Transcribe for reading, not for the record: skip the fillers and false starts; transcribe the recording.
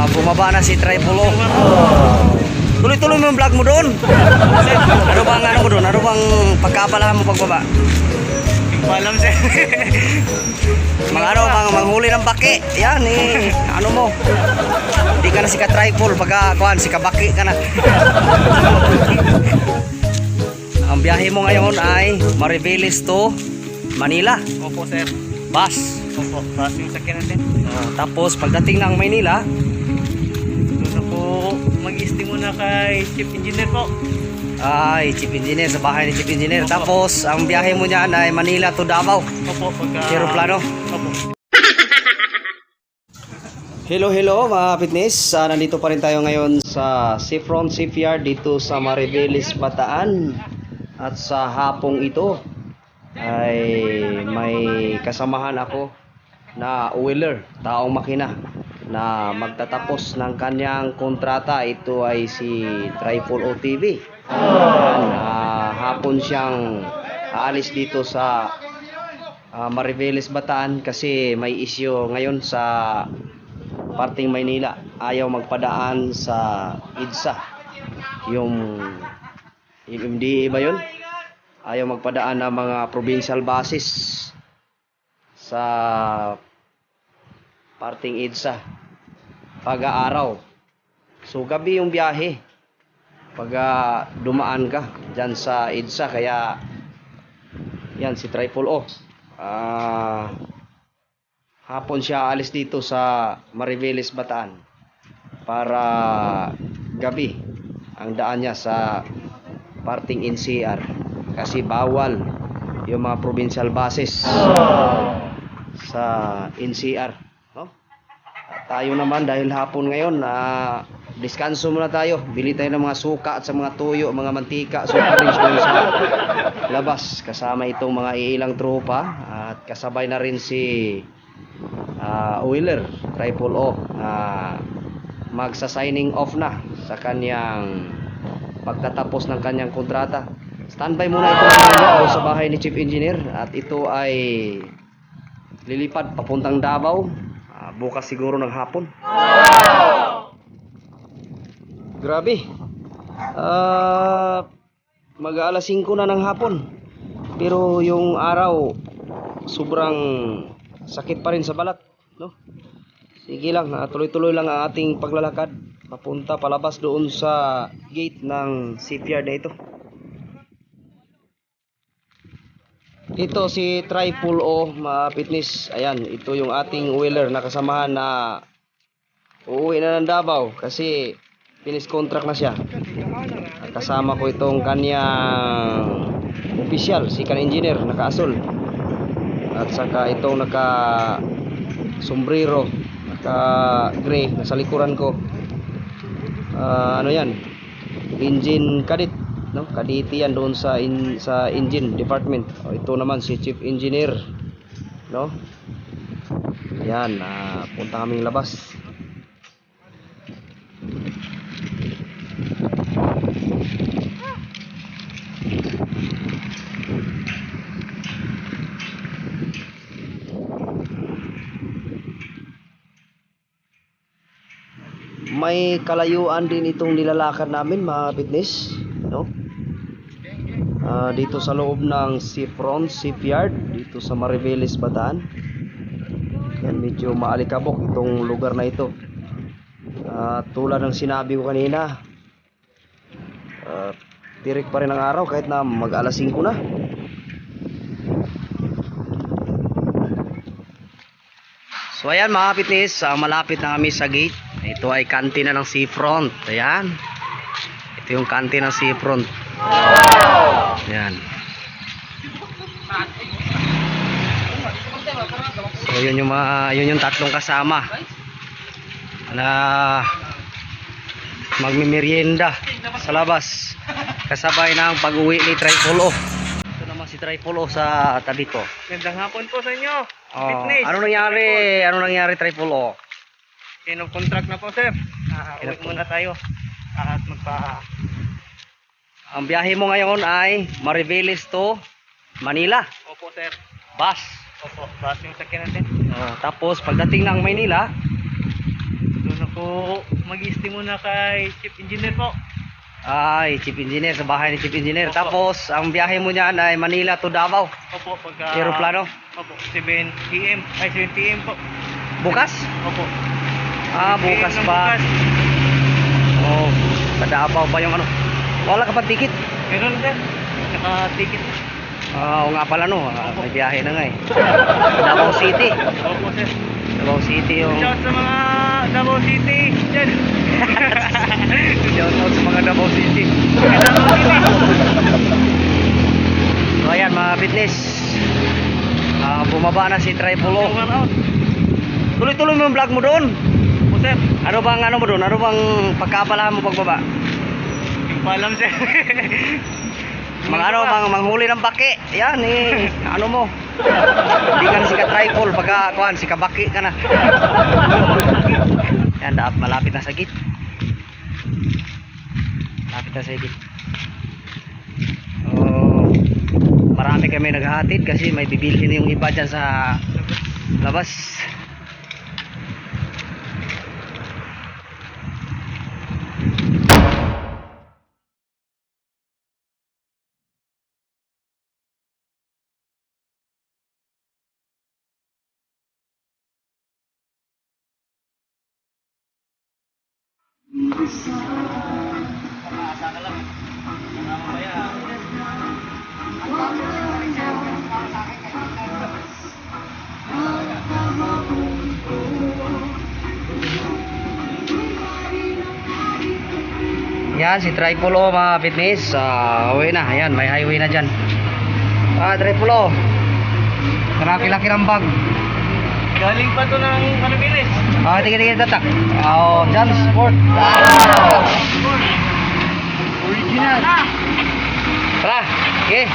Bumaba na si Tripolo. Tuloy-tuloy mo yung vlog mo doon. Ano bang ano mo doon? Ano bang pagkabalahan mo pagbaba? Malam sir. Mga ano, mga manghuli ng baki. Yan eh. Ano mo? Hindi ka na si ka-tripod. Pagka, kuhan, si kabaki ka na. Ang biyahe mo ngayon ay Mariveles to Manila. Opo sir. Bus. Opo, bus yung sakyan natin. Tapos pagdating ng Maynila, Doon ako mag-i-stay muna kay Chief Engineer po. ay Chief Engineer, sa bahay ni Chief Engineer. Tapos ang biyahe mo niyan ay Manila to Davao. Opo, pagka... Aeroplano. Opo. Hello mga fitness. Nandito pa rin tayo ngayon sa Seafront Shipyard dito sa Mariveles, Bataan. At sa hapong ito ay may kasamahan ako na oiler, taong makina na magtatapos ng kanyang kontrata. Ito ay si Tripolo TV. Hapon siyang aalis dito sa Mariveles, Bataan kasi may issue ngayon sa parting Maynila. Ayaw magpadaan sa EDSA, yung MDE ba yun? Ayaw magpadaan ng mga provincial buses sa parting EDSA pag-aaraw. So gabi yung biyahe pag dumaan ka dyan sa EDSA. Kaya yan si Tripolo. Hapon siya alis dito sa Mariveles, Bataan para gabi ang daan niya sa parting NCR kasi bawal yung mga provincial buses sa NCR, no? At tayo naman dahil hapon ngayon, diskanso muna tayo. Bili tayo ng mga suka at sa mga tuyo, mga mantika, so arrange mo sa labas kasama itong mga iilang tropa at kasabay na rin si oiler Tripolo magsa-signing off na sa kanyang pagtatapos ng kanyang kontrata. Standby muna ito ako sa bahay ni Chief Engineer at ito ay lilipad papuntang Davao bukas siguro ng hapon. Grabe. Mag-aalas 5 na ng hapon. Pero yung araw sobrang sakit pa rin sa balat, no? Sige lang, tuloy-tuloy lang ang ating paglalakad papunta palabas doon sa gate ng shipyard na ito. Ito si Tripolo, mga fitness. Ayan, ito yung ating oiler na kasamahan na uuwi na ng Davao kasi finish contract na siya. At kasama ko itong kanyang official, si engineer, naka-asol. At saka itong naka-sombrero, naka-gray, nasa likuran ko. Ano yan? Engine cadet, no? Kaditi yan doon sa engine department. Ito naman si Chief Engineer, no? Yan, punta kaming labas. May kalayuan din itong nilalakad namin, mga fitness, no? Dito sa loob ng Seafront Shipyard dito sa Mariveles, Bataan. Yan, medyo maalikabok itong lugar na ito. Tulad ng sinabi ko kanina, tirik pa rin ang araw kahit na mag-alas 5 na. So ayan mga fitness, malapit na kami sa gate. Ito ay kantina ng Seafront. Ayan. Ito yung kantina ng Seafront. Ayan. So yun yung tatlong kasama na magmimerienda sa labas kasabay ng pag-uwi ni Tripolo. Ito naman si Tripolo sa tabi ko. Gandang hapon po sa inyo. Fitness. Ano nangyari Tripolo? Contract na po sir. Uwi muna tayo. At Ang biyahe mo ngayon ay Mariveles to Manila. Opo sir. Bus. Opo, bus yung sakyan natin. Tapos pagdating ng Maynila, Doon ako mag-isti muna kay Chief Engineer po. Ay, Chief Engineer, sa bahay ni Chief Engineer. Opo. Tapos, ang biyahe mo niyan ay Manila to Davao. Opo, pagka... Aeroplano? Opo, 7 p.m. Ay, 7 p.m. po. Bukas? Opo. Ah, 7 p.m. bukas ng pa. bukas. Oh, sa Davao pa yung ano. Wala ka pa ticket? Meron sir. Naka-ticket. Ah, oo nga pala no. May biyahe na nga eh. Davao City. Opo sir. Davao City yung... Shout sa mga Davao City. Yan. Shout out sa mga Davao City. Davao City. So ayan mga fitness. Bumaba na si Tripolo. Over out. Tuloy-tuloy mo yung vlog mo doon. Opo sir. Ano bang ano mo doon? Ano bang pagkabalahan mo pagbaba? Hindi ko alam sir. Mga ano, manghuli ng baki. Yan eh. Ano mo? Hindi ka na si ka-tripod. Pagka, kuhan, si kabaki ka na. Yan, malapit na sa git. Malapit na sa git. Oh, marami kami naghahatid kasi may bibilhin yung iba dyan sa labas. Yan si Tripolo mga fitness. Uwi na. Ayan, may highway na dyan. Tripolo, laki-laki ng bag. Galing pa to ng Panabilis. Tingin tatak. Jam Sport. Original. Tara, okay.